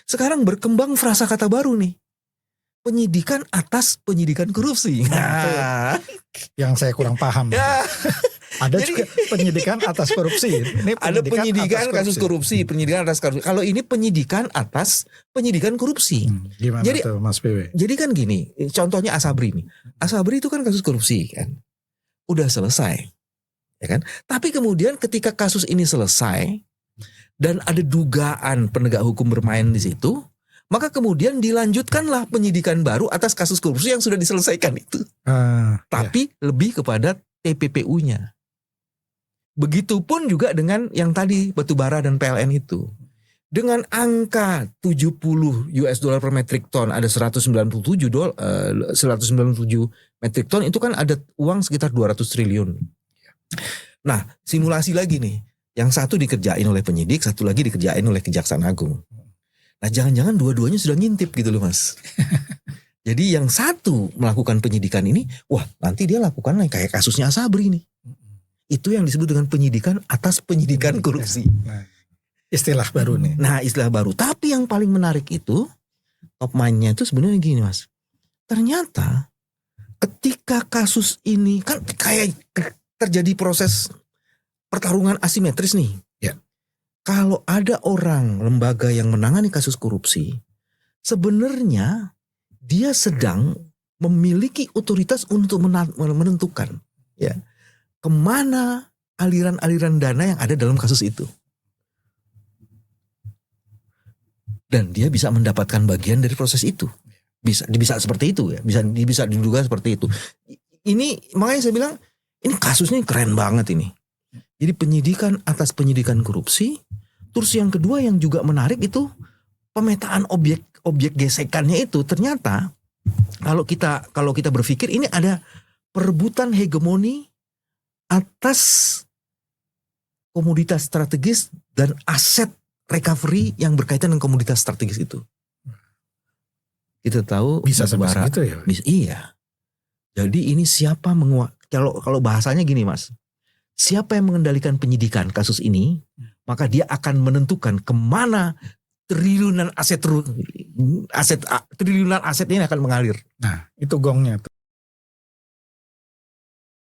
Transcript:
Sekarang berkembang frasa kata baru nih. Penyidikan atas penyidikan korupsi. Nah, yang saya kurang paham. Ya. Ada Jadi, juga penyidikan atas korupsi. Ini ada penyidikan atas kasus korupsi, penyidikan atas korupsi. Kalau ini penyidikan atas penyidikan korupsi. Gimana Jadi, tuh Mas PW? Jadi kan gini, contohnya Asabri nih. Asabri itu kan kasus korupsi kan. Udah selesai. Ya kan? Tapi kemudian ketika kasus ini selesai dan ada dugaan penegak hukum bermain di situ, maka kemudian dilanjutkanlah penyidikan baru atas kasus korupsi yang sudah diselesaikan itu. Tapi lebih kepada TPPU-nya. Begitupun juga dengan yang tadi batubara dan PLN itu. Dengan angka 70 US dollar per metric ton, ada 197 metric ton, itu kan ada uang sekitar 200 triliun. Nah, simulasi lagi nih. Yang satu dikerjain oleh penyidik, satu lagi dikerjain oleh Kejaksaan Agung. Nah, jangan-jangan dua-duanya sudah ngintip gitu loh, Mas. Jadi yang satu melakukan penyidikan ini, wah nanti dia lakukan kayak kasusnya Asabri nih. Itu yang disebut dengan penyidikan atas penyidikan korupsi. Nah, istilah baru nih. Nah, istilah baru. Tapi yang paling menarik itu, top mind-nya itu sebenarnya gini, Mas. Ternyata ketika kasus ini kan kayak terjadi proses pertarungan asimetris nih. Ya. Kalau ada orang, lembaga yang menangani kasus korupsi, sebenarnya dia sedang memiliki otoritas untuk menentukan ya kemana aliran-aliran dana yang ada dalam kasus itu. Dan dia bisa mendapatkan bagian dari proses itu. Bisa seperti itu ya. Bisa diduga seperti itu. Ini makanya saya bilang ini kasusnya keren banget ini. Jadi penyidikan atas penyidikan korupsi. Terus yang kedua yang juga menarik itu pemetaan objek gesekannya itu. Ternyata kalau kita berpikir ini ada perebutan hegemoni atas komoditas strategis dan aset recovery yang berkaitan dengan komoditas strategis itu. Kita tahu bisa seperti itu ya. Bisa, iya. Jadi ini siapa kalau bahasanya gini Mas. Siapa yang mengendalikan penyidikan kasus ini, maka dia akan menentukan kemana triliunan aset ini akan mengalir. Nah, itu gongnya tuh.